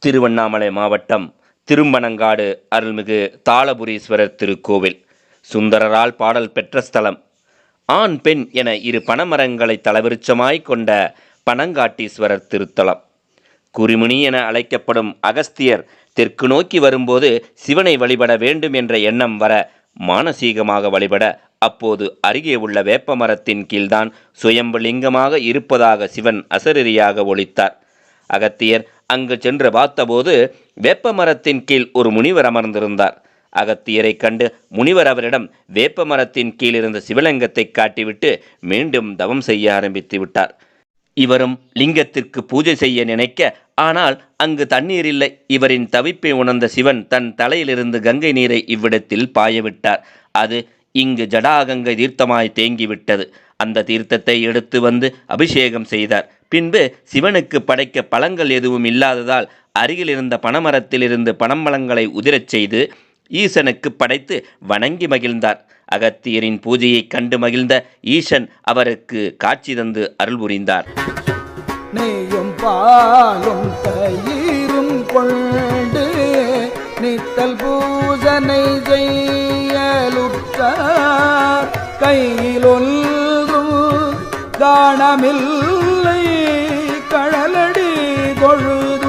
திருவண்ணாமலை மாவட்டம் திரும்பனங்காடு அருள்மிகு தாளபுரீஸ்வரர் திருக்கோவில் சுந்தரரால் பாடல் பெற்ற ஸ்தலம். ஆண் பெண் என இரு பனமரங்களை தலவிருட்சமாய் கொண்ட பனங்காட்டீஸ்வரர் திருத்தலம். குறிமுனி என அழைக்கப்படும் அகஸ்தியர் தெற்கு நோக்கி வரும்போது சிவனை வழிபட வேண்டும் என்ற எண்ணம் வர மானசீகமாக வழிபட அப்போது அருகே உள்ள வேப்பமரத்தின் கீழ்தான் சுயம்புலிங்கமாக இருப்பதாக சிவன் அசரீரியாக ஒலித்தார். அகத்தியர் அங்கு சென்று பார்த்தபோது வேப்பமரத்தின் கீழ் ஒரு முனிவர் அமர்ந்திருந்தார். அகத்தியரை கண்டு முனிவர் அவரிடம் வேப்பமரத்தின் கீழ் இருந்த சிவலிங்கத்தை காட்டிவிட்டு மீண்டும் தவம் செய்ய ஆரம்பித்து விட்டார். இவரும் லிங்கத்திற்கு பூஜை செய்ய நினைக்க, ஆனால் அங்கு தண்ணீர் இல்லை. இவரின் தவிப்பை உணர்ந்த சிவன் தன் தலையிலிருந்து கங்கை நீரை இவ்விடத்தில் பாயவிட்டார். அது இங்கு ஜடாகங்கை தீர்த்தமாய் தேங்கிவிட்டது. அந்த தீர்த்தத்தை எடுத்து வந்து அபிஷேகம் செய்தார். பின்பு சிவனுக்கு படைக்க பழங்கள் எதுவும் இல்லாததால் அருகில் இருந்த பனமரத்திலிருந்து பனம்பழங்களை உதிரச் செய்து ஈசனுக்கு படைத்து வணங்கி மகிழ்ந்தார். அகத்தியரின் பூஜையை கண்டு மகிழ்ந்த ஈசன் அவருக்கு காட்சி தந்து அருள் புரிந்தார். நெய்யும் பாலும் தயிரும் கொண்டு நித்தல் பூஜனை செய்யலுற்றார். கையிலொன்றும் காணமில்லை கழலடி தொழுத